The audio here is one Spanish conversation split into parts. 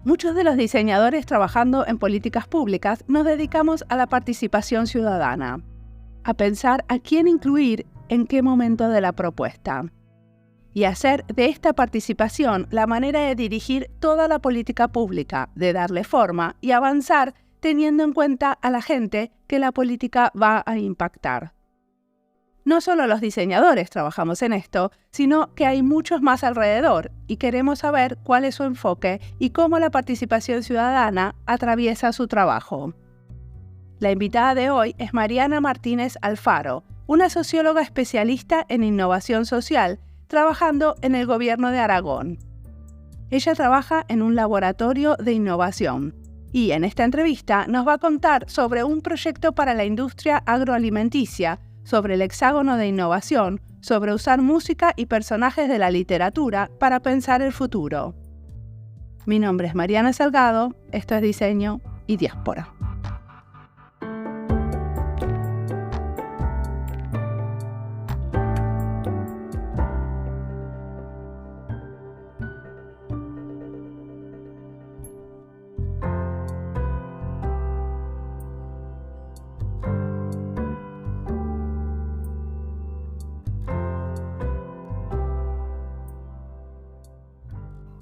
Muchos de los diseñadores trabajando en políticas públicas nos dedicamos a la participación ciudadana, a pensar a quién incluir en qué momento de la propuesta, y hacer de esta participación la manera de dirigir toda la política pública, de darle forma y avanzar teniendo en cuenta a la gente que la política va a impactar. No solo los diseñadores trabajamos en esto, sino que hay muchos más alrededor y queremos saber cuál es su enfoque y cómo la participación ciudadana atraviesa su trabajo. La invitada de hoy es Mariana Martínez Alfaro, una socióloga especialista en innovación social, trabajando en el Gobierno de Aragón. Ella trabaja en un laboratorio de innovación y en esta entrevista nos va a contar sobre un proyecto para la industria agroalimenticia, sobre el hexágono de innovación, sobre usar música y personajes de la literatura para pensar el futuro. Mi nombre es Mariana Salgado, esto es Diseño y Diáspora.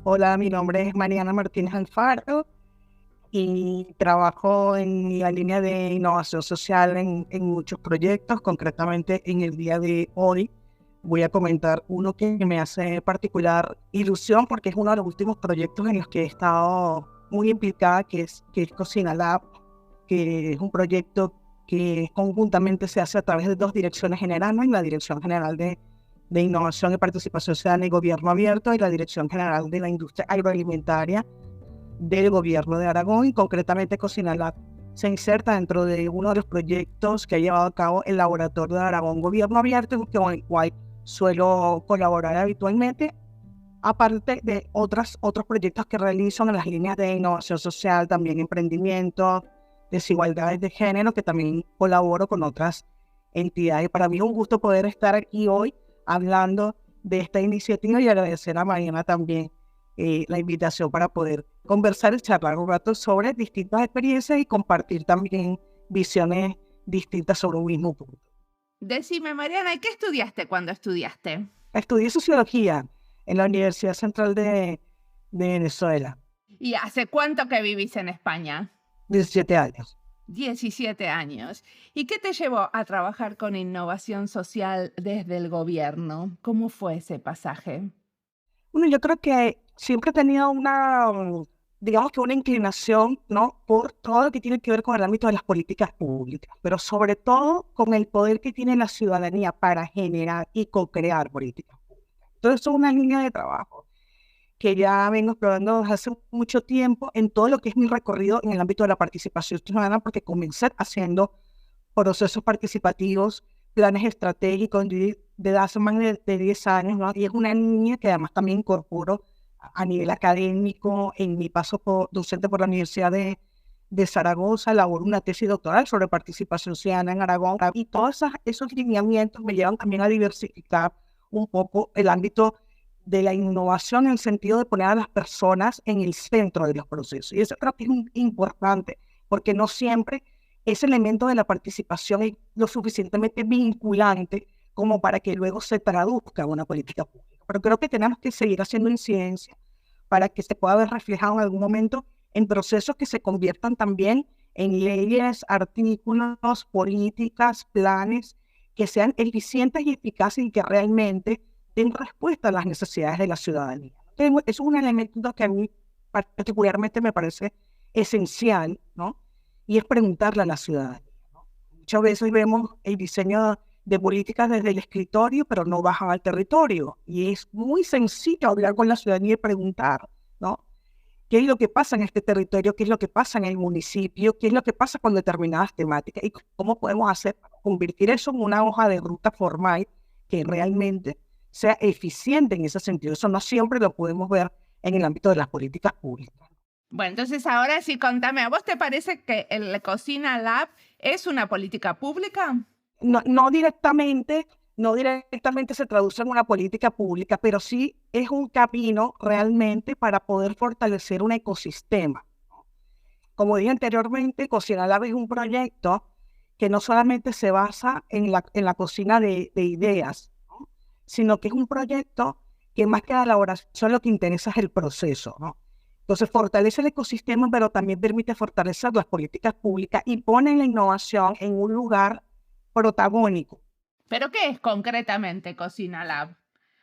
Hola, mi nombre es Mariana Martínez Alfaro y trabajo en la línea de innovación social en muchos proyectos. Concretamente, en el día de hoy voy a comentar uno que me hace particular ilusión porque es uno de los últimos proyectos en los que he estado muy implicada, que es Cocina Lab, que es un proyecto que conjuntamente se hace a través de dos direcciones generales: la Dirección General de Innovación y Participación Ciudadana y Gobierno Abierto, y la Dirección General de la Industria Agroalimentaria del Gobierno de Aragón. Y concretamente Cocina Lab se inserta dentro de uno de los proyectos que ha llevado a cabo el Laboratorio de Aragón Gobierno Abierto, con el cual suelo colaborar habitualmente, aparte de otros proyectos que realizo en las líneas de innovación social, también emprendimiento, desigualdades de género, que también colaboro con otras entidades. Para mí es un gusto poder estar aquí hoy hablando de esta iniciativa y agradecer a Mariana también la invitación para poder conversar y charlar un rato sobre distintas experiencias y compartir también visiones distintas sobre un mismo punto. Decime, Mariana, ¿y qué estudiaste cuando estudiaste? Estudié sociología en la Universidad Central de Venezuela. ¿Y hace cuánto que vivís en España? 17 años. 17 años. ¿Y qué te llevó a trabajar con innovación social desde el gobierno? ¿Cómo fue ese pasaje? Bueno, yo creo que siempre he tenido digamos que una inclinación, ¿no?, por todo lo que tiene que ver con el ámbito de las políticas públicas, pero sobre todo con el poder que tiene la ciudadanía para generar y co-crear políticas públicas. Entonces, es una línea de trabajo que ya vengo explorando desde hace mucho tiempo en todo lo que es mi recorrido en el ámbito de la participación ciudadana, porque comencé haciendo procesos participativos, planes estratégicos de hace más de 10 años, ¿no? Y es una línea que además también incorporo a nivel académico. En mi paso docente por la Universidad de Zaragoza, elaboro una tesis doctoral sobre participación ciudadana en Aragón, y todos esos lineamientos me llevan también a diversificar un poco el ámbito de la innovación, en el sentido de poner a las personas en el centro de los procesos. Y eso creo que es importante, porque no siempre ese elemento de la participación es lo suficientemente vinculante como para que luego se traduzca en una política pública. Pero creo que tenemos que seguir haciendo incidencia para que se pueda ver reflejado en algún momento en procesos que se conviertan también en leyes, artículos, políticas, planes que sean eficientes y eficaces y que realmente den respuesta a las necesidades de la ciudadanía. Entonces, es un elemento que a mí particularmente me parece esencial, ¿no? Y es preguntarle a la ciudadanía, ¿no? Muchas veces vemos el diseño de políticas desde el escritorio, pero no bajan al territorio. Y es muy sencillo hablar con la ciudadanía y preguntar, ¿no?, qué es lo que pasa en este territorio, qué es lo que pasa en el municipio, qué es lo que pasa con determinadas temáticas y cómo podemos hacer para convertir eso en una hoja de ruta formal que realmente sea eficiente en ese sentido. Eso no siempre lo podemos ver en el ámbito de las políticas públicas. Bueno, entonces ahora sí, contame, ¿a vos te parece que el Cocina Lab es una política pública? No directamente, no directamente se traduce en una política pública, pero sí es un camino realmente para poder fortalecer un ecosistema. Como dije anteriormente, Cocina Lab es un proyecto que no solamente se basa en la cocina de ideas, ¿no? Sino que es un proyecto que más que la elaboración lo que interesa es el proceso, ¿no? Entonces fortalece el ecosistema, pero también permite fortalecer las políticas públicas y pone la innovación en un lugar protagónico. ¿Pero qué es concretamente Cocina Lab?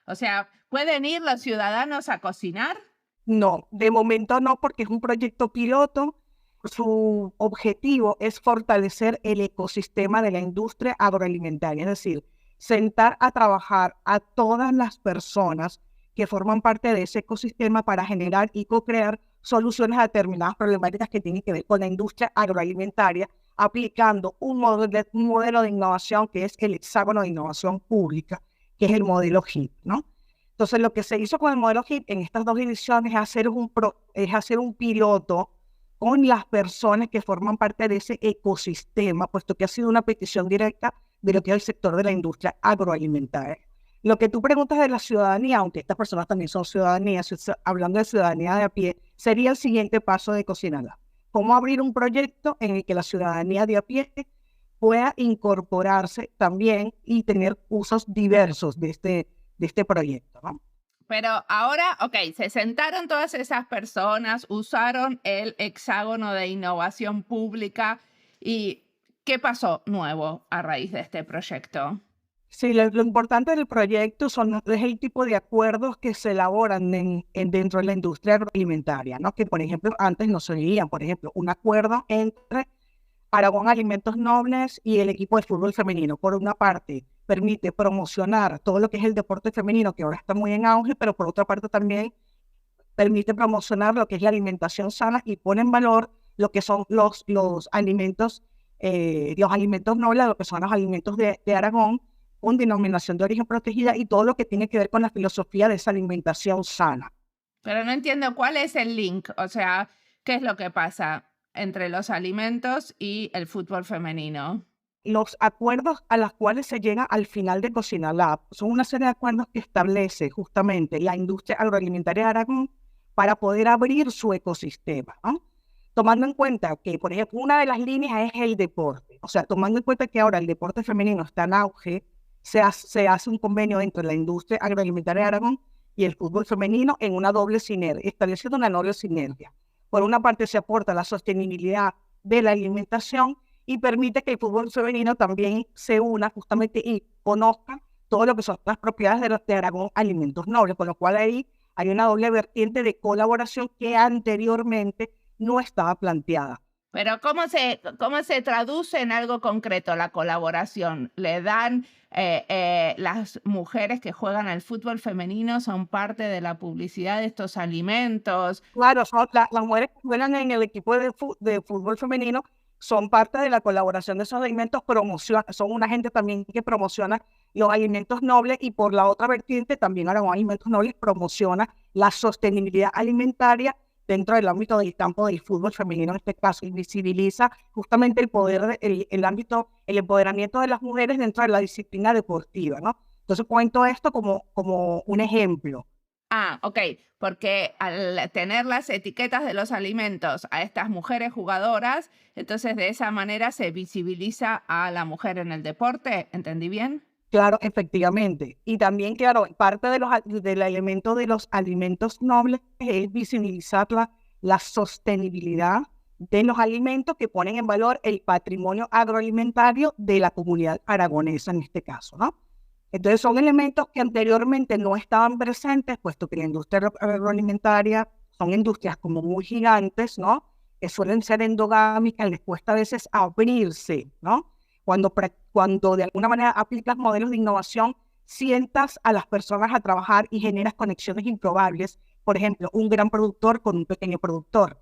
O sea, ¿pueden ir los ciudadanos a cocinar? No, de momento no, porque es un proyecto piloto. Su objetivo es fortalecer el ecosistema de la industria agroalimentaria, es decir, sentar a trabajar a todas las personas que forman parte de ese ecosistema para generar y co-crear soluciones a determinadas problemáticas que tienen que ver con la industria agroalimentaria, aplicando un modelo de innovación que es el hexágono de innovación pública, que es el modelo HIP, ¿no? Entonces, lo que se hizo con el modelo HIP en estas dos ediciones es hacer un piloto con las personas que forman parte de ese ecosistema, puesto que ha sido una petición directa de lo que es el sector de la industria agroalimentaria. Lo que tú preguntas de la ciudadanía, aunque estas personas también son ciudadanías, hablando de ciudadanía de a pie, sería el siguiente paso de Cocina Lab. Cómo abrir un proyecto en el que la ciudadanía de a pie pueda incorporarse también y tener usos diversos de este proyecto, ¿no? Pero ahora, ok, se sentaron todas esas personas, usaron el hexágono de innovación pública y ¿qué pasó nuevo a raíz de este proyecto? Sí, lo importante del proyecto es el tipo de acuerdos que se elaboran dentro de la industria agroalimentaria, ¿no? Que, por ejemplo, antes no se veían, por ejemplo, un acuerdo entre Aragón Alimentos Nobles y el equipo de fútbol femenino. Por una parte, permite promocionar todo lo que es el deporte femenino, que ahora está muy en auge, pero por otra parte también permite promocionar lo que es la alimentación sana y pone en valor lo que son los alimentos nobles, lo que son los alimentos de Aragón, con denominación de origen protegida y todo lo que tiene que ver con la filosofía de esa alimentación sana. Pero no entiendo cuál es el link, o sea, ¿qué es lo que pasa entre los alimentos y el fútbol femenino? Los acuerdos a los cuales se llega al final de Cocina Lab son una serie de acuerdos que establece justamente la industria agroalimentaria de Aragón para poder abrir su ecosistema, ¿no? Tomando en cuenta que, por ejemplo, una de las líneas es el deporte. O sea, tomando en cuenta que ahora el deporte femenino está en auge, se hace un convenio entre la industria agroalimentaria de Aragón y el fútbol femenino en una doble sinergia, estableciendo una doble sinergia. Por una parte se aporta la sostenibilidad de la alimentación y permite que el fútbol femenino también se una justamente y conozca todo lo que son las propiedades de Aragón Alimentos Nobles, con lo cual ahí hay una doble vertiente de colaboración que anteriormente no estaba planteada. Pero ¿cómo se traduce en algo concreto la colaboración? ¿Le dan las mujeres que juegan al fútbol femenino son parte de la publicidad de estos alimentos? Claro, las mujeres que juegan en el equipo de fútbol femenino son parte de la colaboración de esos alimentos, son una gente también que promociona los alimentos nobles y por la otra vertiente también Aragón Alimentos Nobles promociona la sostenibilidad alimentaria dentro del ámbito del campo del fútbol femenino en este caso, y visibiliza justamente el poder, el empoderamiento de las mujeres dentro de la disciplina deportiva, ¿no? Entonces cuento esto como un ejemplo. Ah, ok, porque al tener las etiquetas de los alimentos a estas mujeres jugadoras, entonces de esa manera se visibiliza a la mujer en el deporte, ¿entendí bien? Claro, efectivamente. Y también, claro, parte del elemento de los alimentos nobles es visibilizar la sostenibilidad de los alimentos que ponen en valor el patrimonio agroalimentario de la comunidad aragonesa en este caso, ¿no? Entonces son elementos que anteriormente no estaban presentes, puesto que la industria agroalimentaria son industrias como muy gigantes, ¿no? Que suelen ser endogámicas, les cuesta a veces abrirse, ¿no? Cuando de alguna manera aplicas modelos de innovación, sientas a las personas a trabajar y generas conexiones improbables. Por ejemplo, un gran productor con un pequeño productor.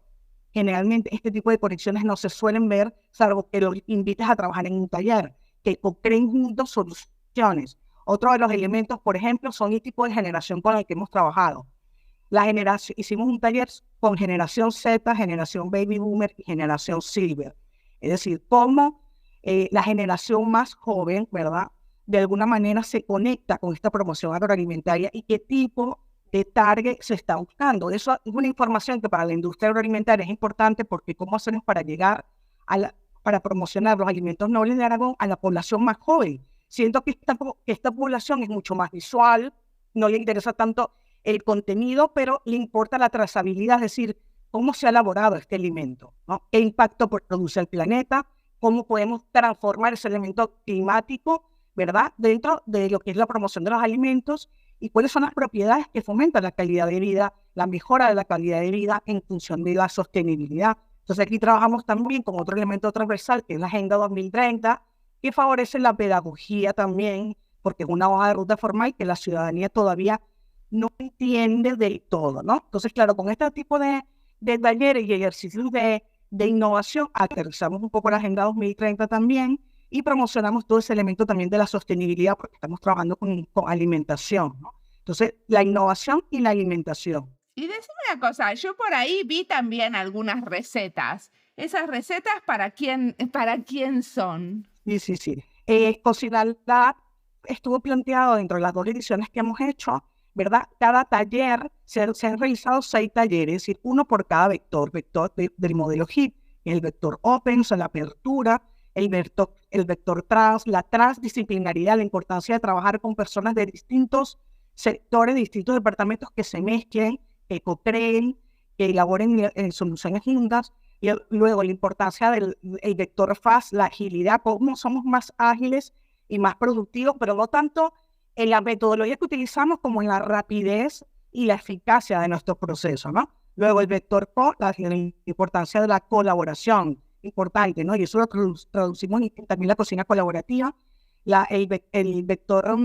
Generalmente este tipo de conexiones no se suelen ver, salvo que los invites a trabajar en un taller, que creen juntos soluciones. Otro de los elementos, por ejemplo, son el tipo de generación con el que hemos trabajado. Hicimos un taller con generación Z, generación Baby Boomer y generación Silver. Es decir, cómo la generación más joven, ¿verdad? de alguna manera se conecta con esta promoción agroalimentaria y qué tipo de target se está buscando. Eso es una información que para la industria agroalimentaria es importante porque cómo hacemos para llegar para promocionar los alimentos nobles de Aragón a la población más joven. Siento que esta población es mucho más visual, no le interesa tanto el contenido, pero le importa la trazabilidad, es decir, cómo se ha elaborado este alimento, ¿no? ¿Qué impacto produce el planeta? ¿Cómo podemos transformar ese elemento climático, ¿verdad?, dentro de lo que es la promoción de los alimentos, y cuáles son las propiedades que fomentan la calidad de vida, la mejora de la calidad de vida en función de la sostenibilidad. Entonces aquí trabajamos también con otro elemento transversal, que es la Agenda 2030, que favorece la pedagogía también, porque es una hoja de ruta formal que la ciudadanía todavía no entiende del todo, ¿no? Entonces, claro, con este tipo de talleres y ejercicios de innovación, aterrizamos un poco la Agenda 2030 también y promocionamos todo ese elemento también de la sostenibilidad, porque estamos trabajando con alimentación, ¿no? Entonces, la innovación y la alimentación. Y decime una cosa, yo por ahí vi también algunas recetas. ¿Esas recetas para quién son? Sí. Cocinalidad estuvo planteado dentro de las 2 ediciones que hemos hecho, ¿verdad? Cada taller, se han realizado 6 talleres, es decir, uno por cada vector del modelo HIP, el vector Open, o sea, la apertura, el vector trans, la transdisciplinaridad, la importancia de trabajar con personas de distintos sectores, de distintos departamentos que se mezclen, que co-creen, que elaboren soluciones juntas, y luego la importancia del vector FAST, la agilidad, cómo somos más ágiles y más productivos, pero no tanto en la metodología que utilizamos como en la rapidez y la eficacia de nuestros procesos, ¿no? Luego el vector CO, la importancia de la colaboración, importante, ¿no? Y eso lo traducimos también la cocina colaborativa, el vector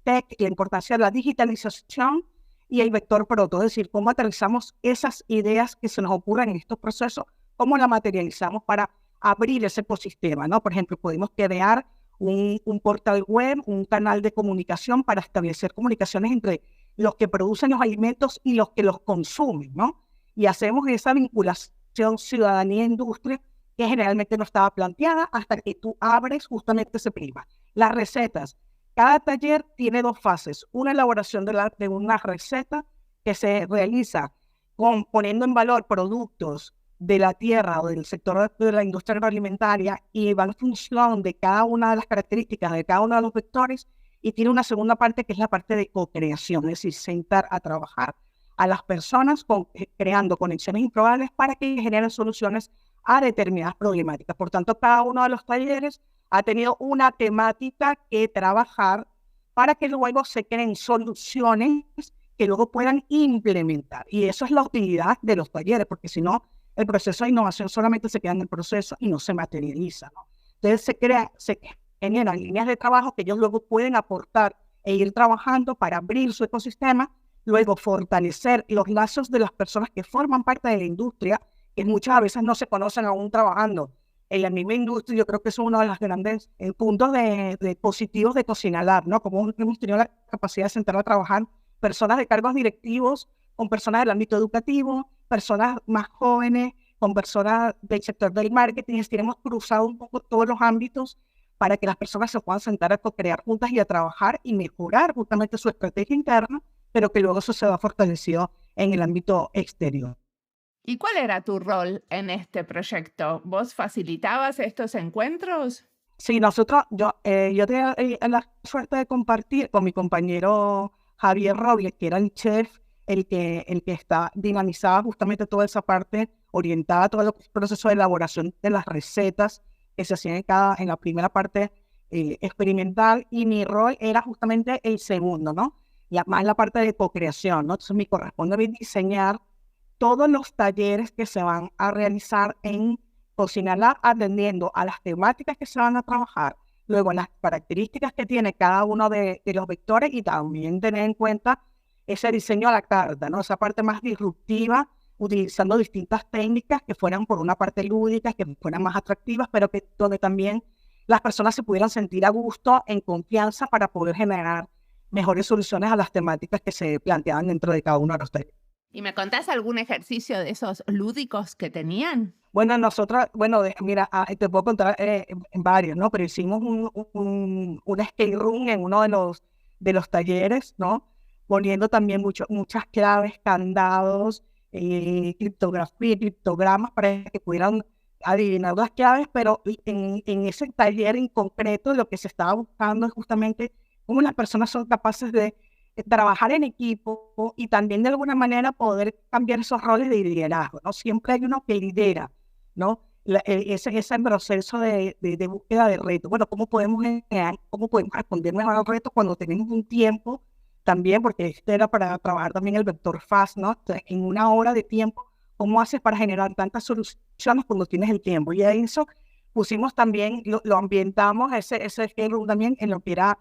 TEC, la importancia de la digitalización, y el vector proto, es decir, cómo aterrizamos esas ideas que se nos ocurren en estos procesos, cómo la materializamos para abrir ese ecosistema, ¿no? Por ejemplo, podemos crear un portal web, un canal de comunicación para establecer comunicaciones entre los que producen los alimentos y los que los consumen, ¿no? Y hacemos esa vinculación ciudadanía-industria que generalmente no estaba planteada hasta que tú abres justamente ese prisma. Las recetas. Cada taller tiene 2 fases. Una elaboración de una receta que se realiza poniendo en valor productos de la tierra o del sector de la industria agroalimentaria y va en función de cada una de las características de cada uno de los vectores, y tiene una segunda parte que es la parte de co-creación, es decir, sentar a trabajar a las personas creando conexiones improbables para que generen soluciones a determinadas problemáticas. Por tanto, cada uno de los talleres ha tenido una temática que trabajar para que luego se creen soluciones que luego puedan implementar. Y eso es la utilidad de los talleres, porque si no, el proceso de innovación solamente se queda en el proceso y no se materializa, ¿no? Entonces se generan líneas de trabajo que ellos luego pueden aportar e ir trabajando para abrir su ecosistema, luego fortalecer los lazos de las personas que forman parte de la industria, que muchas veces no se conocen aún trabajando en la misma industria. Yo creo que eso es uno de los grandes puntos positivos de Cocinalar, ¿no? Como hemos tenido la capacidad de sentar a trabajar personas de cargos directivos con personas del ámbito educativo, personas más jóvenes, con personas del sector del marketing. Hemos cruzado un poco todos los ámbitos para que las personas se puedan sentar a co-crear juntas y a trabajar y mejorar justamente su estrategia interna, pero que luego eso se va fortalecido en el ámbito exterior. ¿Y cuál era tu rol en este proyecto? ¿Vos facilitabas estos encuentros? Sí, yo tenía la suerte de compartir con mi compañero Javier Robles, que era el chef, el que dinamizaba justamente toda esa parte, orientada a todo el proceso de elaboración de las recetas que se hacían en la primera parte experimental, y mi rol era justamente el segundo, ¿no? Más la parte de co-creación, ¿no? Entonces me corresponde diseñar todos los talleres que se van a realizar en Cocinalar, atendiendo a las temáticas que se van a trabajar, luego las características que tiene cada uno de los vectores, y también tener en cuenta ese diseño a la carta, ¿no? Esa parte más disruptiva, utilizando distintas técnicas que fueran por una parte lúdicas, que fueran más atractivas, pero donde también las personas se pudieran sentir a gusto, en confianza, para poder generar mejores soluciones a las temáticas que se planteaban dentro de cada uno de los talleres. ¿Y me contás algún ejercicio de esos lúdicos que tenían? Bueno, nosotros, bueno, mira, te puedo contar en varios, ¿no? Pero hicimos un escape room en uno de los talleres, ¿no? Poniendo también muchas claves, candados, criptografía, criptogramas para que pudieran adivinar las claves, pero en ese taller en concreto lo que se estaba buscando es justamente cómo las personas son capaces de trabajar en equipo y también de alguna manera poder cambiar esos roles de liderazgo, ¿no? Siempre hay uno que lidera, ¿no? Ese proceso de búsqueda de retos. Bueno, cómo podemos responder mejor a los retos cuando tenemos un tiempo también, porque este era para trabajar también el vector FAST, ¿no? Entonces, en una hora de tiempo, ¿cómo haces para generar tantas soluciones cuando tienes el tiempo? Y a eso pusimos también, lo ambientamos, ese room también en lo que era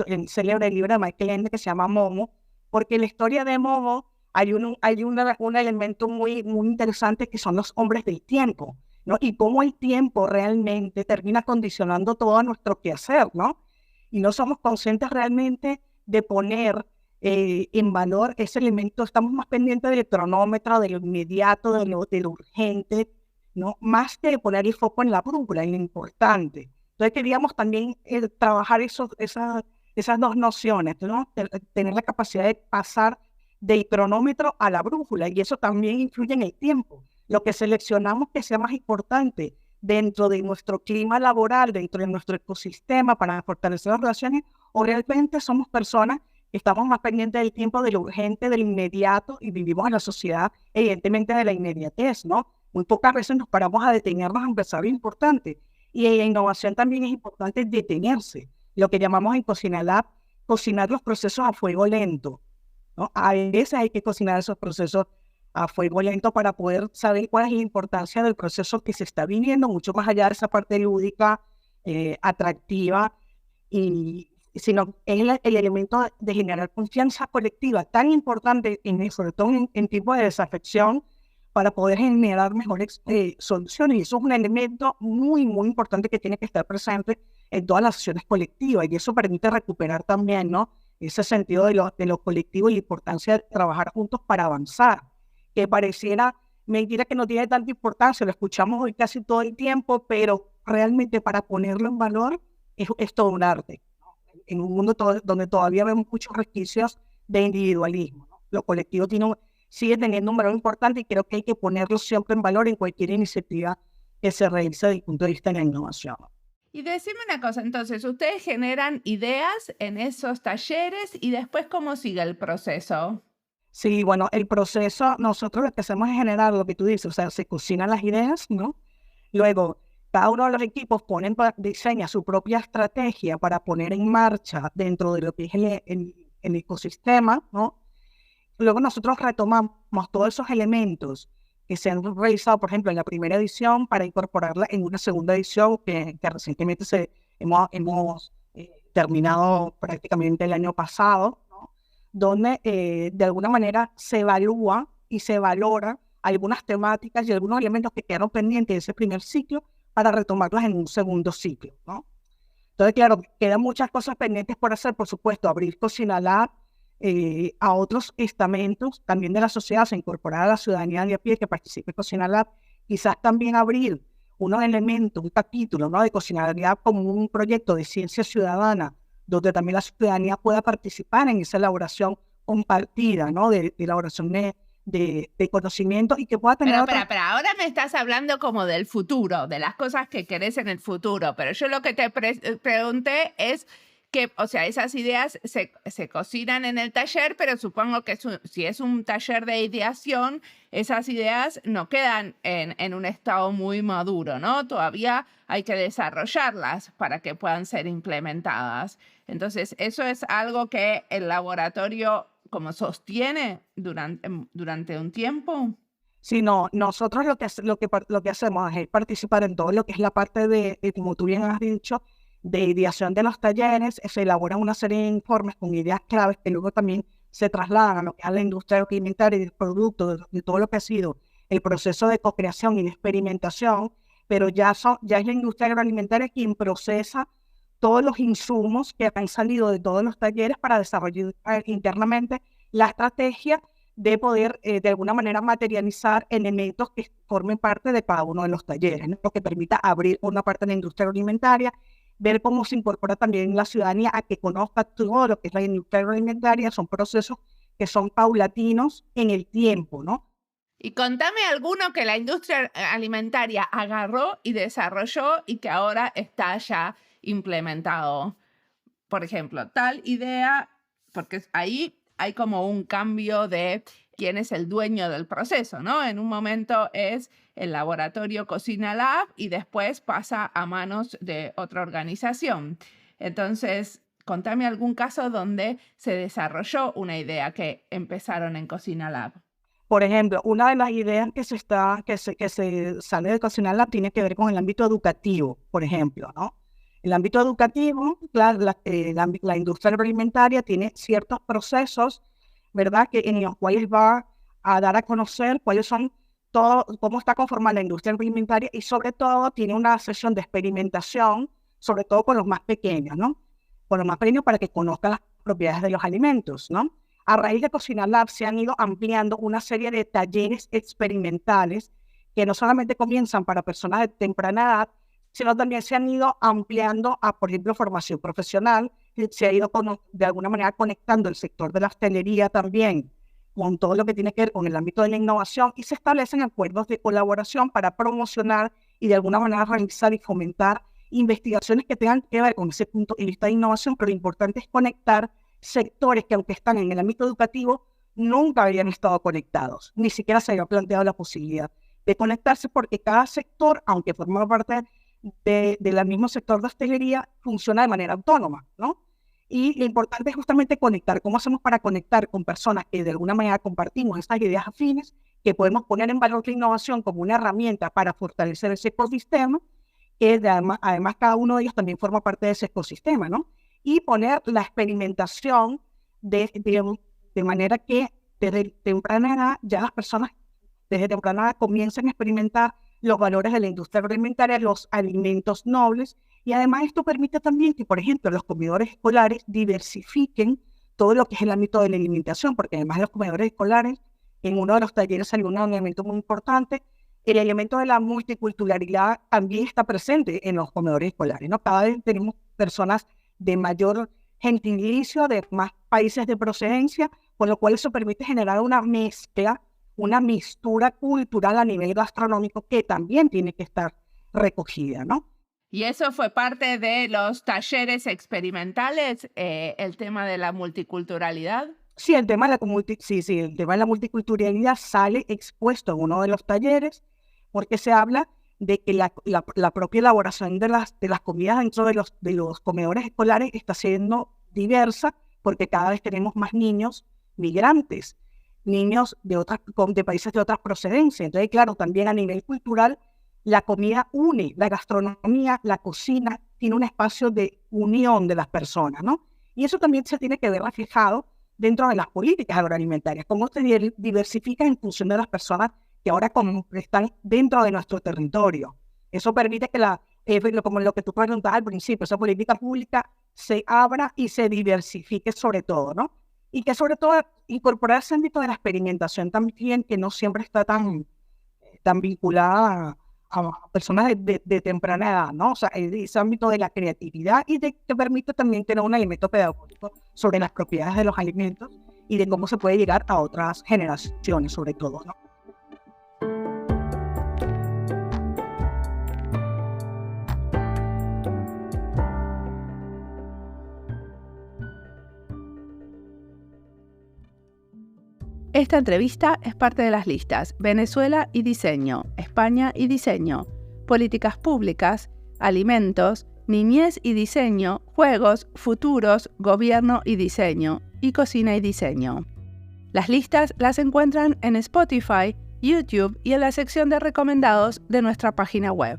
el célebre libro de Michael Ende que se llama Momo, porque en la historia de Momo hay un elemento muy interesante que son los hombres del tiempo, ¿no? Y cómo el tiempo realmente termina condicionando todo nuestro quehacer, ¿no? Y no somos conscientes realmente de poner en valor ese elemento. Estamos más pendientes del cronómetro, de lo inmediato, de lo urgente, ¿no? Más que de poner el foco en la brújula, en lo importante. Entonces queríamos también trabajar esas dos nociones, ¿no? Tener la capacidad de pasar del cronómetro a la brújula, y eso también influye en el tiempo. Lo que seleccionamos que sea más importante dentro de nuestro clima laboral, dentro de nuestro ecosistema para fortalecer las relaciones, o realmente somos personas que estamos más pendientes del tiempo, de lo urgente, del inmediato, y vivimos en la sociedad, evidentemente, de la inmediatez, ¿no? Muy pocas veces nos paramos a detenernos a empezar lo importante. Y en la innovación también es importante detenerse, lo que llamamos en Cocina Lab, cocinar los procesos a fuego lento, ¿no? A veces hay que cocinar esos procesos a fuego lento para poder saber cuál es la importancia del proceso que se está viviendo, mucho más allá de esa parte lúdica, atractiva, sino es el elemento de generar confianza colectiva tan importante, sobre todo en tiempos de desafección, para poder generar mejores soluciones. Y eso es un elemento muy importante que tiene que estar presente en todas las acciones colectivas, y eso permite recuperar también, ¿no? Ese sentido de lo colectivo y la importancia de trabajar juntos para avanzar, que pareciera mentira que no tiene tanta importancia, lo escuchamos hoy casi todo el tiempo, pero realmente para ponerlo en valor es todo un arte, ¿no? En un mundo donde todavía vemos muchos resquicios de individualismo, ¿no? Lo colectivo sigue teniendo un valor importante, y creo que hay que ponerlo siempre en valor en cualquier iniciativa que se realice desde el punto de vista de la innovación. Y decime una cosa, entonces, ustedes generan ideas en esos talleres y después, ¿cómo sigue el proceso? Sí, bueno, el proceso, nosotros lo que hacemos es generar lo que tú dices, o sea, se cocinan las ideas, ¿no? Luego, cada uno de los equipos diseña su propia estrategia para poner en marcha dentro de lo que es el ecosistema, ¿no? Luego nosotros retomamos todos esos elementos que se han realizado, por ejemplo, en la primera edición, para incorporarla en una segunda edición que recientemente hemos terminado prácticamente el año pasado, ¿no? Donde de alguna manera se evalúa y se valora algunas temáticas y algunos elementos que quedaron pendientes de ese primer ciclo para retomarlas en un segundo ciclo, ¿no? Entonces, claro, quedan muchas cosas pendientes por hacer, por supuesto, abrir Cocina Lab a otros estamentos también de la sociedad, se incorporar a la ciudadanía de a pie que participe en Cocina Lab, quizás también abrir unos elementos, un capítulo, ¿no?, de Cocina Lab como un proyecto de ciencia ciudadana, donde también la ciudadanía pueda participar en esa elaboración compartida, ¿no?, de elaboración de conocimiento, y que pueda tener... Pero ahora me estás hablando como del futuro, de las cosas que querés en el futuro, pero yo lo que te pregunté es que, o sea, esas ideas se cocinan en el taller, pero supongo que si es un taller de ideación, esas ideas no quedan en un estado muy maduro, ¿no? Todavía hay que desarrollarlas para que puedan ser implementadas. Entonces, eso es algo que el laboratorio como sostiene durante un tiempo. Sí, no, nosotros lo que hacemos es participar en todo lo que es la parte como tú bien has dicho, de ideación de los talleres. Se elaboran una serie de informes con ideas claves que luego también se trasladan a lo que es la industria agroalimentaria y del producto, de todo lo que ha sido el proceso de co-creación y de experimentación, pero ya es la industria agroalimentaria quien procesa todos los insumos que han salido de todos los talleres para desarrollar internamente la estrategia de poder de alguna manera materializar elementos que formen parte de cada uno de los talleres, ¿no? Lo que permita abrir una parte de la industria agroalimentaria, ver cómo se incorpora también la ciudadanía a que conozca todo lo que es la industria agroalimentaria. Son procesos que son paulatinos en el tiempo, ¿no? Y contame alguno que la industria alimentaria agarró y desarrolló y que ahora está ya implementado. Por ejemplo, tal idea, porque ahí hay como un cambio de quién es el dueño del proceso, ¿no? En un momento es el laboratorio Cocina Lab y después pasa a manos de otra organización. Entonces, contame algún caso donde se desarrolló una idea que empezaron en Cocina Lab. Por ejemplo, una de las ideas que se sale de Cocina Lab tiene que ver con el ámbito educativo, por ejemplo, ¿no? El ámbito educativo, la industria agroalimentaria tiene ciertos procesos, ¿verdad?, en los cuales va a dar a conocer cuáles son cómo está conformada la industria agroalimentaria, y sobre todo tiene una sesión de experimentación, sobre todo con los más pequeños, ¿no? Con los más pequeños, para que conozcan las propiedades de los alimentos, ¿no? A raíz de Cocina Lab se han ido ampliando una serie de talleres experimentales que no solamente comienzan para personas de temprana edad, sino también se han ido ampliando a, por ejemplo, formación profesional. Se ha ido de alguna manera conectando el sector de la hostelería también con todo lo que tiene que ver con el ámbito de la innovación, y se establecen acuerdos de colaboración para promocionar y de alguna manera realizar y fomentar investigaciones que tengan que ver con ese punto de vista de innovación. Pero lo importante es conectar sectores que, aunque están en el ámbito educativo, nunca habían estado conectados, ni siquiera se había planteado la posibilidad de conectarse, porque cada sector, aunque forma parte del mismo sector de hostelería, funciona de manera autónoma, ¿no? Y lo importante es justamente conectar. ¿Cómo hacemos para conectar con personas que de alguna manera compartimos estas ideas afines, que podemos poner en valor la innovación como una herramienta para fortalecer ese ecosistema, que además cada uno de ellos también forma parte de ese ecosistema, ¿no? Y poner la experimentación de manera que desde temprana edad ya las personas desde temprana edad comiencen a experimentar los valores de la industria agroalimentaria, los alimentos nobles. Y además esto permite también que, por ejemplo, los comedores escolares diversifiquen todo lo que es el ámbito de la alimentación, porque además de los comedores escolares, en uno de los talleres salió un elemento muy importante. El elemento de la multiculturalidad también está presente en los comedores escolares, ¿no? Cada vez tenemos personas de mayor gentilicio, de más países de procedencia, con lo cual eso permite generar una mezcla, una mixtura cultural a nivel gastronómico que también tiene que estar recogida, ¿no? ¿Y eso fue parte de los talleres experimentales, el tema de la multiculturalidad? Sí, el tema de la multiculturalidad sale expuesto en uno de los talleres, porque se habla de que la propia elaboración de las comidas dentro de los comedores escolares está siendo diversa, porque cada vez tenemos más niños migrantes, niños de países de otras procedencias. Entonces, claro, también a nivel cultural, la comida une, la gastronomía, la cocina, tiene un espacio de unión de las personas, ¿no? Y eso también se tiene que ver reflejado dentro de las políticas agroalimentarias, cómo se diversifica en función de las personas que ahora están dentro de nuestro territorio. Eso permite que como lo que tú preguntabas al principio, esa política pública se abra y se diversifique sobre todo, ¿no? Y que sobre todo incorporar ese ámbito de la experimentación también, que no siempre está tan vinculada a personas de temprana edad, ¿no? O sea, ese ámbito de la creatividad y que permite también tener un elemento pedagógico sobre las propiedades de los alimentos y de cómo se puede llegar a otras generaciones, sobre todo, ¿no? Esta entrevista es parte de las listas Venezuela y Diseño, España y Diseño, Políticas Públicas, Alimentos, Niñez y Diseño, Juegos, Futuros, Gobierno y Diseño, y Cocina y Diseño. Las listas las encuentran en Spotify, YouTube y en la sección de recomendados de nuestra página web.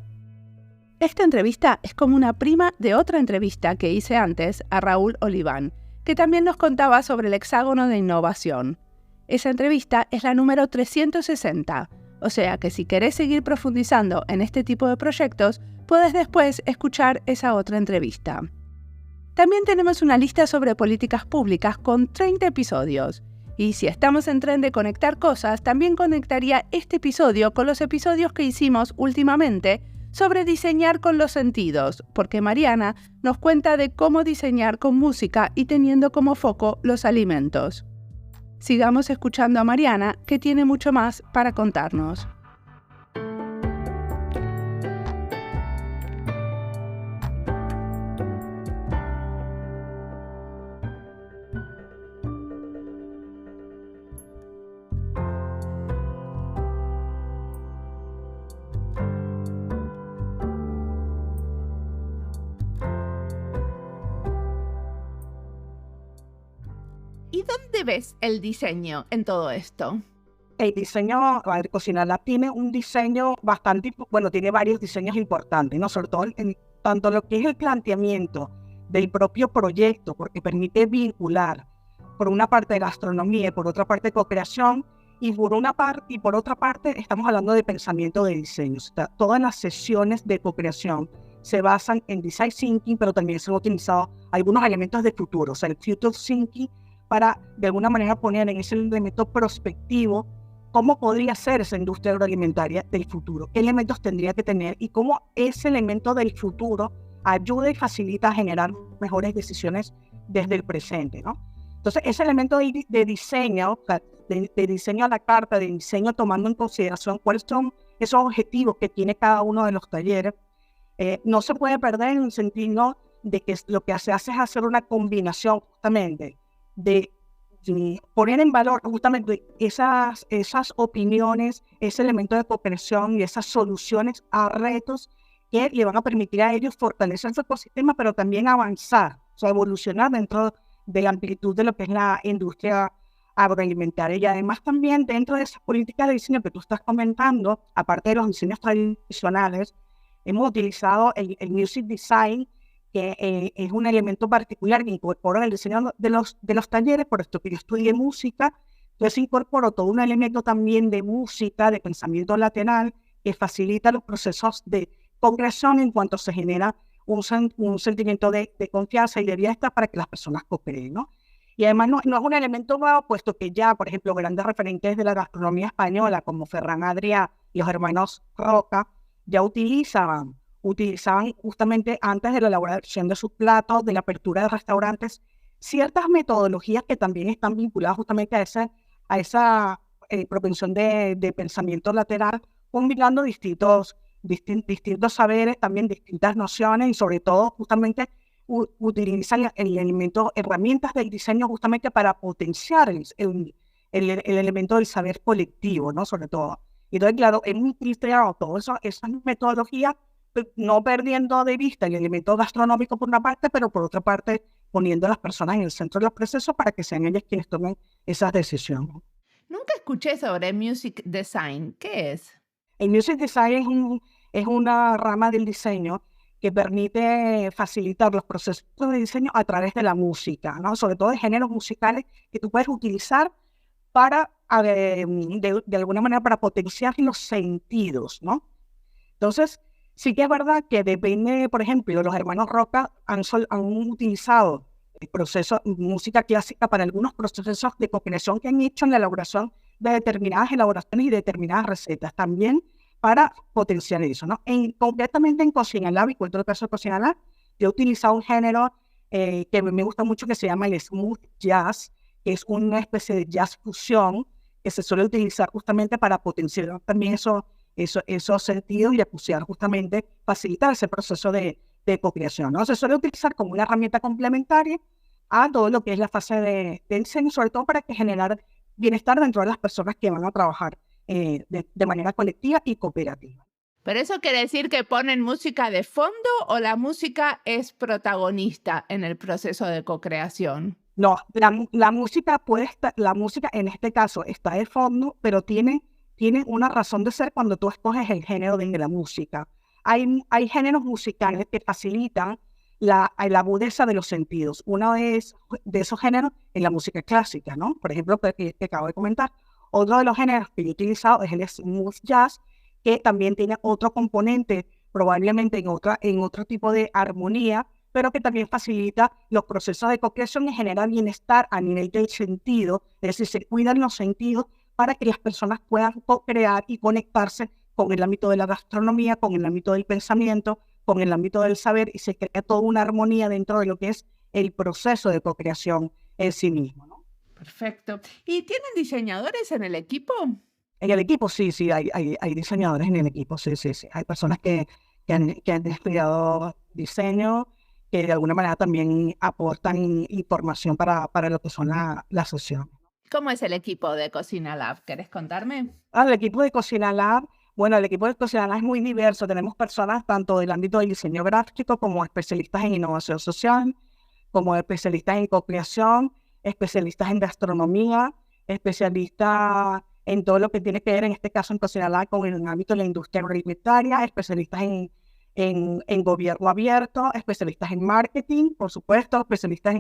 Esta entrevista es como una prima de otra entrevista que hice antes a Raúl Oliván, que también nos contaba sobre el hexágono de innovación. Esa entrevista es la número 360, o sea que si querés seguir profundizando en este tipo de proyectos, puedes después escuchar esa otra entrevista. También tenemos una lista sobre políticas públicas con 30 episodios, Y si estamos en tren de conectar cosas, también conectaría este episodio con los episodios que hicimos últimamente sobre diseñar con los sentidos, porque Mariana nos cuenta de cómo diseñar con música y teniendo como foco los alimentos. Sigamos escuchando a Mariana, que tiene mucho más para contarnos. ¿Y dónde ves el diseño en todo esto? El diseño, a ver, Cocinala tiene un diseño bastante, bueno, tiene varios diseños importantes, ¿no? Sobre todo en tanto lo que es el planteamiento del propio proyecto, porque permite vincular, por una parte, gastronomía y por otra parte, co-creación, y por otra parte, estamos hablando de pensamiento de diseño. O sea, todas las sesiones de co-creación se basan en design thinking, pero también se han utilizado algunos elementos de futuro, o sea, el future thinking, para de alguna manera poner en ese elemento prospectivo cómo podría ser esa industria agroalimentaria del futuro, qué elementos tendría que tener y cómo ese elemento del futuro ayuda y facilita a generar mejores decisiones desde el presente, ¿no? Entonces, ese elemento de diseño, de diseño a la carta, de diseño tomando en consideración cuáles son esos objetivos que tiene cada uno de los talleres, no se puede perder en el sentido de que lo que se hace es hacer una combinación justamente de poner en valor justamente esas opiniones, ese elemento de cooperación y esas soluciones a retos que le van a permitir a ellos fortalecer su ecosistema, pero también avanzar, o sea, evolucionar dentro de la amplitud de lo que es la industria agroalimentaria. Y además también dentro de esas políticas de diseño que tú estás comentando, aparte de los diseños tradicionales, hemos utilizado el music design, que es un elemento particular que incorpora el diseño de los talleres, por esto que yo estudié música. Entonces incorporo todo un elemento también de música, de pensamiento lateral, que facilita los procesos de concreción en cuanto se genera un sentimiento de confianza y de bienestar para que las personas cooperen, ¿no? Y además no es un elemento nuevo, puesto que ya, por ejemplo, grandes referentes de la gastronomía española, como Ferran Adrià y los hermanos Roca, ya utilizaban justamente antes de la elaboración de sus platos, de la apertura de restaurantes, ciertas metodologías que también están vinculadas justamente a esa propensión de pensamiento lateral, combinando distintos saberes, también distintas nociones y sobre todo justamente utilizan el elemento, herramientas del diseño justamente para potenciar el elemento del saber colectivo, ¿no? Sobre todo. Y entonces, claro, hemos utilizado todas esas metodologías, no perdiendo de vista el elemento gastronómico por una parte, pero por otra parte poniendo a las personas en el centro de los procesos para que sean ellas quienes tomen esas decisiones. Nunca escuché sobre music design. ¿Qué es? El music design es una rama del diseño que permite facilitar los procesos de diseño a través de la música, ¿no? Sobre todo de géneros musicales que tú puedes utilizar para, de alguna manera, para potenciar los sentidos, ¿no? Entonces, sí que es verdad que depende, por ejemplo, los hermanos Roca han utilizado el proceso, música clásica para algunos procesos de co-creación que han hecho en la elaboración de determinadas elaboraciones y determinadas recetas, también para potenciar eso, ¿no? Concretamente en Cocinala, y cuento el caso de Cocinala, yo he utilizado un género que me gusta mucho que se llama el smooth jazz, que es una especie de jazz fusión que se suele utilizar justamente para potenciar también esos sentidos y acuciar justamente, facilitar ese proceso de co-creación, ¿no? Se suele utilizar como una herramienta complementaria a todo lo que es la fase de diseño, sobre todo para generar bienestar dentro de las personas que van a trabajar de manera colectiva y cooperativa. ¿Pero eso quiere decir que ponen música de fondo o la música es protagonista en el proceso de co-creación? No, la música en este caso está de fondo, pero tiene una razón de ser cuando tú escoges el género de la música. Hay géneros musicales que facilitan la agudeza de los sentidos. Uno de esos géneros es la música clásica, ¿no? Por ejemplo, que acabo de comentar. Otro de los géneros que yo he utilizado es el smooth jazz, que también tiene otro componente, probablemente en otro tipo de armonía, pero que también facilita los procesos de co-creación y genera bienestar a nivel del sentido, es decir, se cuidan los sentidos para que las personas puedan co-crear y conectarse con el ámbito de la gastronomía, con el ámbito del pensamiento, con el ámbito del saber, y se crea toda una armonía dentro de lo que es el proceso de co-creación en sí mismo, ¿no? Perfecto. ¿Y tienen diseñadores en el equipo? En el equipo, sí, hay diseñadores en el equipo, sí. Hay personas que han estudiado diseño, que de alguna manera también aportan información para lo que son la sesión. ¿Cómo es el equipo de Cocina Lab? ¿Querés contarme? El equipo de Cocina Lab, bueno, el equipo de Cocina Lab es muy diverso. Tenemos personas tanto del ámbito del diseño gráfico como especialistas en innovación social, como especialistas en co-creación, especialistas en gastronomía, especialistas en todo lo que tiene que ver, en este caso en Cocina Lab, con el ámbito de la industria agroalimentaria, especialistas en gobierno abierto, especialistas en marketing, por supuesto, especialistas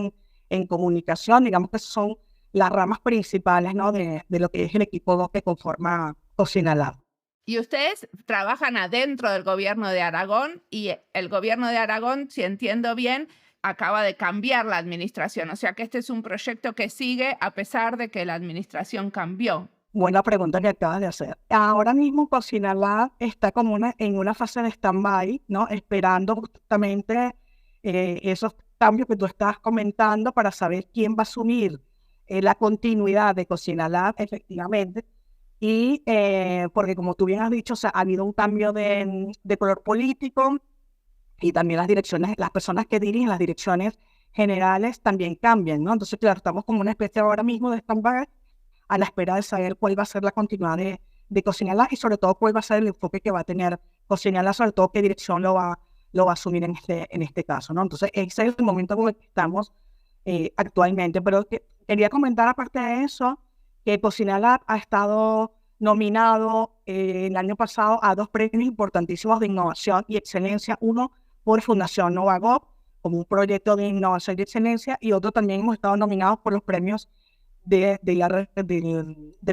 en comunicación. Digamos que son las ramas principales, ¿no?, de lo que es el equipo que conforma Cocina Lab. Y ustedes trabajan adentro del gobierno de Aragón, y el gobierno de Aragón, si entiendo bien, acaba de cambiar la administración. O sea que este es un proyecto que sigue a pesar de que la administración cambió. Buena pregunta que acabas de hacer. Ahora mismo Cocina Lab está como en una fase de stand-by, ¿no?, esperando justamente esos cambios que tú estabas comentando para saber quién va a asumir la continuidad de Cocina Lab, efectivamente. Y porque, como tú bien has dicho, o sea, ha habido un cambio de color político, y también las direcciones, las personas que dirigen las direcciones generales también cambian, ¿no? Entonces, claro, estamos como una especie ahora mismo de stand-by a la espera de saber cuál va a ser la continuidad de Cocina Lab, y sobre todo cuál va a ser el enfoque que va a tener Cocina Lab, sobre todo qué dirección lo va a asumir en este caso, ¿no? Entonces, ese es el momento en el que estamos actualmente. Pero quería comentar, aparte de eso, que Cocina Lab ha estado nominado el año pasado a 2 premios importantísimos de innovación y excelencia, uno por Fundación Novagov, como un proyecto de innovación y excelencia, y otro también hemos estado nominados por los premios del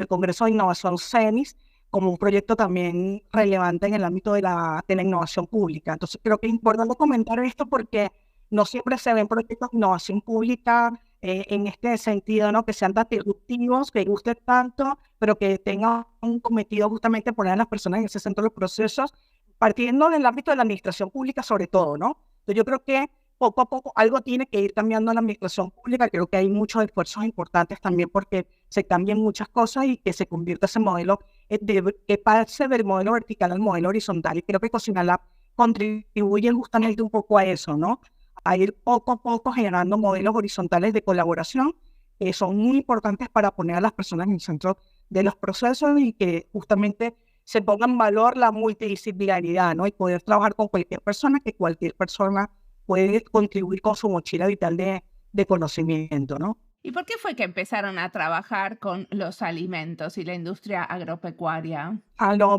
Congreso de Innovación CENIS, como un proyecto también relevante en el ámbito de la innovación pública. Entonces, creo que es importante comentar esto porque no siempre se ven proyectos de innovación pública en este sentido, ¿no?, que sean tan disruptivos, que gusten tanto, pero que tengan un cometido justamente poner a las personas en ese centro de los procesos, partiendo del ámbito de la administración pública sobre todo, ¿no? Entonces, yo creo que poco a poco algo tiene que ir cambiando en la administración pública. Creo que hay muchos esfuerzos importantes también porque se cambian muchas cosas y que se convierta ese modelo, que pase del modelo vertical al modelo horizontal. Y creo que Cocina Lab contribuye justamente un poco a eso, ¿no?, a ir poco a poco generando modelos horizontales de colaboración que son muy importantes para poner a las personas en el centro de los procesos y que justamente se ponga en valor la multidisciplinaridad, ¿no?, y poder trabajar con cualquier persona, que cualquier persona puede contribuir con su mochila vital de conocimiento, ¿no? ¿Y por qué fue que empezaron a trabajar con los alimentos y la industria agropecuaria?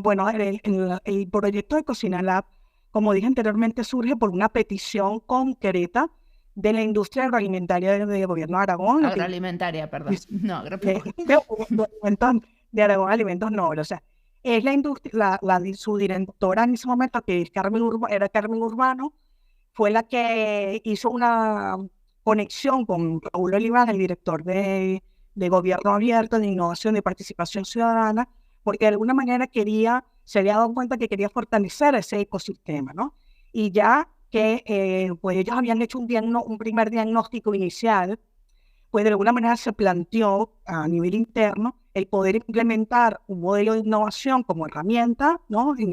Bueno, el proyecto de Cocina Lab, como dije anteriormente, surge por una petición concreta de la industria agroalimentaria del gobierno de Aragón. Agroalimentaria, perdón. No, agropecuaria. De Aragón Alimentos Nobles. O sea, es la industria, su directora en ese momento, que es Carmen Urbano, fue la que hizo una conexión con Raúl Oliván, el director de Gobierno Abierto, de Innovación y Participación Ciudadana, porque de alguna manera se había dado cuenta que quería fortalecer ese ecosistema, ¿no? Y ya que pues ellos habían hecho un primer diagnóstico inicial, pues de alguna manera se planteó a nivel interno el poder implementar un modelo de innovación como herramienta, ¿no?, en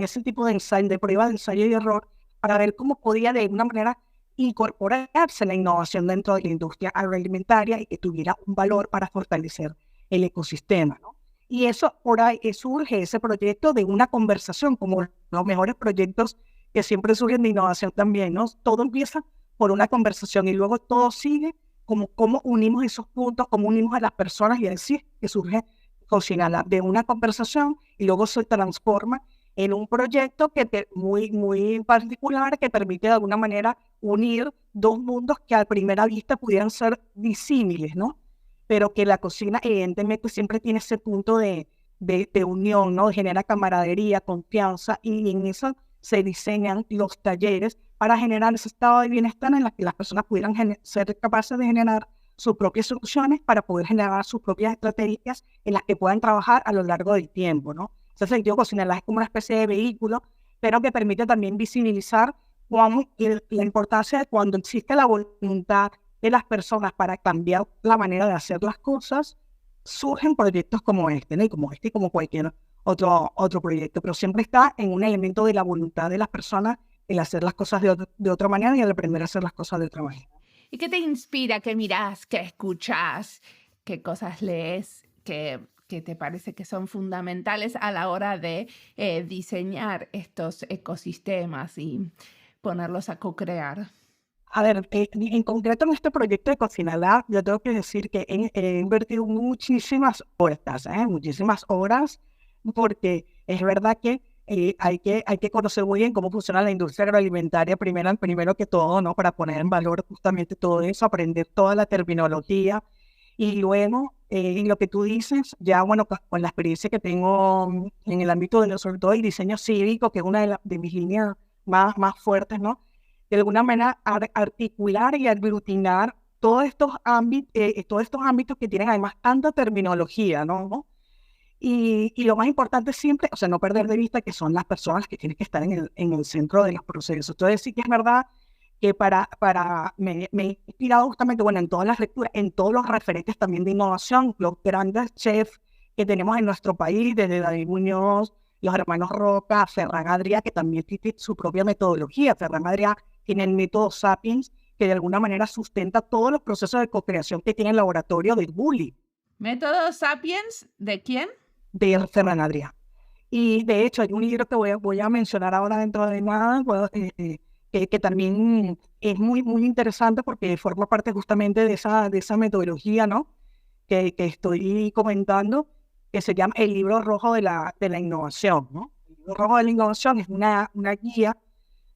ese tipo de ensayo, de prueba de ensayo y error, para ver cómo podía de alguna manera incorporarse la innovación dentro de la industria agroalimentaria y que tuviera un valor para fortalecer el ecosistema, ¿no? Y eso, por ahí surge ese proyecto de una conversación, como los mejores proyectos que siempre surgen de innovación también, ¿no? Todo empieza por una conversación y luego todo sigue como cómo unimos esos puntos, cómo unimos a las personas, y así que surge Cocina Lab, de una conversación, y luego se transforma en un proyecto muy particular que permite de alguna manera unir dos mundos que a primera vista pudieran ser disímiles, ¿no? Pero que la cocina evidentemente siempre tiene ese punto de unión, ¿no? Genera camaradería, confianza, y en eso se diseñan los talleres para generar ese estado de bienestar en el que las personas pudieran ser capaces de generar sus propias soluciones para poder generar sus propias estrategias en las que puedan trabajar a lo largo del tiempo, ¿no? Ese sentido, Cocinala es como una especie de vehículo, pero que permite también visibilizar la importancia de cuando existe la voluntad de las personas para cambiar la manera de hacer las cosas, surgen proyectos como este, ¿no? Y como este y como cualquier otro proyecto, pero siempre está en un elemento de la voluntad de las personas el hacer las cosas de otra manera y el aprender a hacer las cosas de otra manera. ¿Y qué te inspira? ¿Qué mirás? ¿Qué escuchás? ¿Qué cosas lees? ¿Qué te parece que son fundamentales a la hora de diseñar estos ecosistemas y ponerlos a co-crear? A ver, en concreto en este proyecto de Cocinala, yo tengo que decir que he invertido muchísimas horas, porque es verdad que hay que conocer muy bien cómo funciona la industria agroalimentaria primero que todo, ¿no? Para poner en valor justamente todo eso, aprender toda la terminología y luego, en lo que tú dices, ya bueno, con la experiencia que tengo en el ámbito sobre todo el diseño cívico, que es una de mis líneas más fuertes, ¿no? De alguna manera articular y aglutinar todos estos ámbitos que tienen además tanta terminología, ¿no? Y lo más importante siempre, o sea, no perder de vista que son las personas que tienen que estar en el centro de los procesos. Entonces sí que es verdad que me he inspirado justamente, bueno, en todas las lecturas, en todos los referentes también de innovación, los grandes chefs que tenemos en nuestro país, desde David Muñoz, los hermanos Roca, Ferran Adrià, que también tiene su propia metodología. Ferran Adrià tiene el método Sapiens, que de alguna manera sustenta todos los procesos de co-creación que tiene el laboratorio del Bully. ¿Método Sapiens de quién? De Ferran Adrià. Y de hecho hay un libro que voy a mencionar ahora dentro de nada, que también es muy interesante porque forma parte justamente de esa metodología, ¿no? Que estoy comentando, que se llama el libro rojo de la innovación, ¿no? El libro rojo de la innovación es una guía,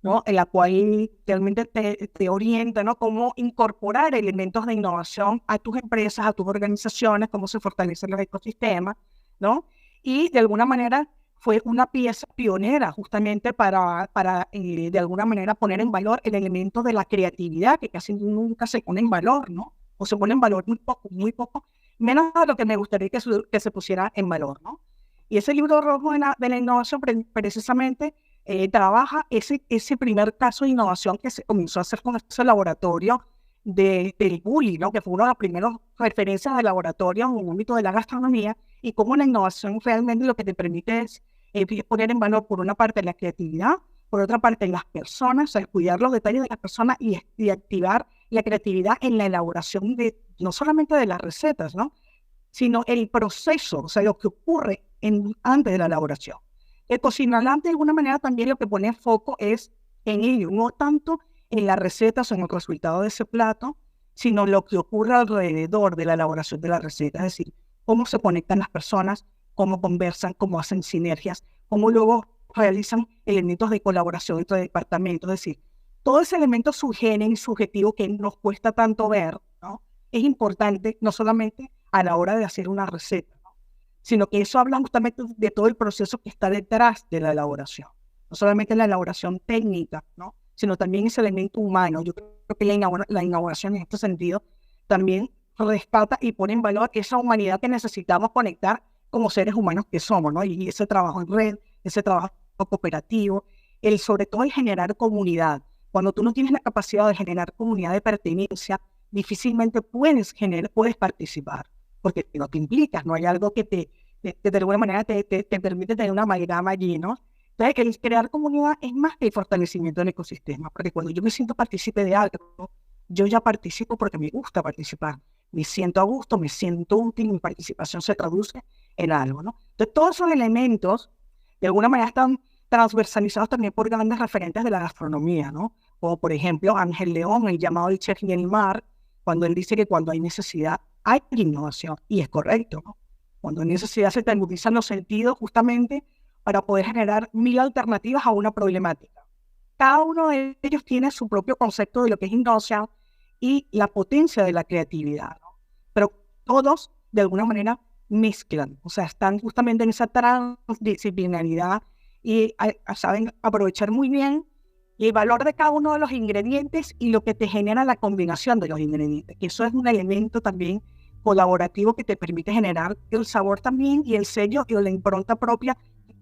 ¿no? En la cual realmente te orienta, ¿no? Cómo incorporar elementos de innovación a tus empresas, a tus organizaciones, cómo se fortalecen los ecosistemas, ¿no? Y de alguna manera fue una pieza pionera justamente para de alguna manera poner en valor el elemento de la creatividad, que casi nunca se pone en valor, ¿no? O se pone en valor muy poco, menos de lo que me gustaría que se pusiera en valor, ¿no? Y ese libro rojo de la innovación precisamente trabaja ese primer caso de innovación que se comenzó a hacer con ese laboratorio del Bully, ¿no? Que fue una de las primeras referencias de laboratorio en el ámbito de la gastronomía, y cómo la innovación realmente lo que te permite es poner en valor, por una parte, la creatividad, por otra parte, las personas, o sea, cuidar los detalles de las personas y activar la creatividad en la elaboración no solamente de las recetas, ¿no? Sino el proceso, o sea, lo que ocurre antes de la elaboración. El cocinalante, de alguna manera, también lo que pone foco es en ello, no tanto en las recetas o en el resultado de ese plato, sino lo que ocurre alrededor de la elaboración de la receta, es decir, cómo se conectan las personas, cómo conversan, cómo hacen sinergias, cómo luego realizan elementos de colaboración entre departamentos, es decir, todo ese elemento subjetivo que nos cuesta tanto ver, ¿no? Es importante no solamente a la hora de hacer una receta, ¿no? Sino que eso habla justamente de todo el proceso que está detrás de la elaboración, no solamente la elaboración técnica, ¿no? Sino también ese elemento humano. Yo creo que la innovación en este sentido también rescata y pone en valor esa humanidad que necesitamos conectar como seres humanos que somos, ¿no? Y ese trabajo en red, ese trabajo cooperativo, sobre todo el generar comunidad. Cuando tú no tienes la capacidad de generar comunidad de pertenencia, difícilmente puedes participar, porque no te implicas, no hay algo que de alguna manera te permite tener una amalgama allí, ¿no? Entonces, el crear comunidad es más que el fortalecimiento del ecosistema, porque cuando yo me siento partícipe de algo, yo ya participo porque me gusta participar, me siento a gusto, me siento útil, mi participación se traduce en algo, ¿no? Entonces, todos esos elementos, de alguna manera, están transversalizados también por grandes referentes de la gastronomía, ¿no? Como, por ejemplo, Ángel León, el llamado el chef y el mar, cuando él dice que cuando hay necesidad, hay innovación, y es correcto, ¿no? Cuando hay necesidad se agudizan los sentidos justamente para poder generar 1000 alternativas a una problemática. Cada uno de ellos tiene su propio concepto de lo que es innovación y la potencia de la creatividad, ¿no? Pero todos, de alguna manera, mezclan, o sea, están justamente en esa transdisciplinaridad y saben aprovechar muy bien y el valor de cada uno de los ingredientes y lo que te genera la combinación de los ingredientes, que eso es un elemento también colaborativo que te permite generar el sabor también y el sello y la impronta propia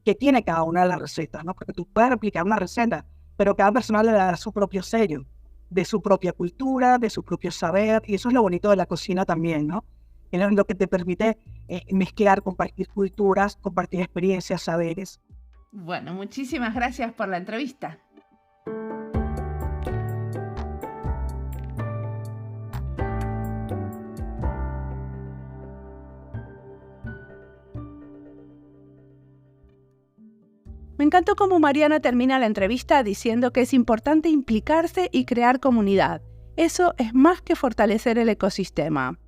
que tiene cada una de las recetas, ¿no? Porque tú puedes replicar una receta, pero cada persona le dará su propio sello, de su propia cultura, de su propio saber, y eso es lo bonito de la cocina también, ¿no? Es lo que te permite mezclar, compartir culturas, compartir experiencias, saberes. Bueno, muchísimas gracias por la entrevista. Me encantó cómo Mariana termina la entrevista diciendo que es importante implicarse y crear comunidad. Eso es más que fortalecer el ecosistema.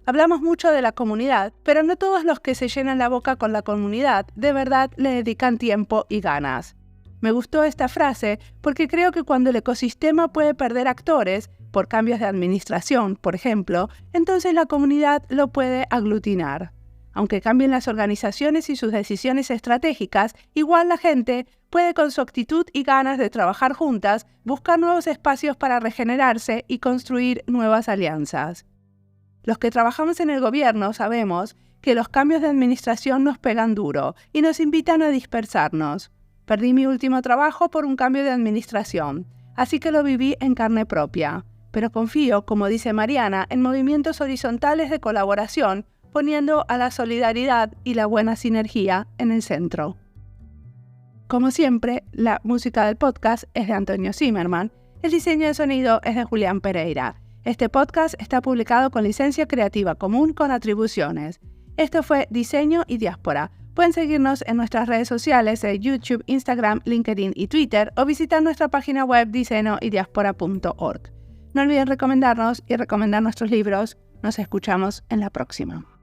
Hablamos mucho de la comunidad, pero no todos los que se llenan la boca con la comunidad de verdad le dedican tiempo y ganas. Me gustó esta frase porque creo que cuando el ecosistema puede perder actores, por cambios de administración, por ejemplo, entonces la comunidad lo puede aglutinar. Aunque cambien las organizaciones y sus decisiones estratégicas, igual la gente puede con su actitud y ganas de trabajar juntas buscar nuevos espacios para regenerarse y construir nuevas alianzas. Los que trabajamos en el gobierno sabemos que los cambios de administración nos pegan duro y nos invitan a dispersarnos. Perdí mi último trabajo por un cambio de administración, así que lo viví en carne propia. Pero confío, como dice Mariana, en movimientos horizontales de colaboración, poniendo a la solidaridad y la buena sinergia en el centro. Como siempre, la música del podcast es de Antonio Zimmerman, el diseño de sonido es de Julián Pereira. Este podcast está publicado con licencia creativa común con atribuciones. Esto fue Diseño y Diáspora. Pueden seguirnos en nuestras redes sociales de YouTube, Instagram, LinkedIn y Twitter o visitar nuestra página web diseñoydiaspora.org. No olviden recomendarnos y recomendar nuestros libros. Nos escuchamos en la próxima.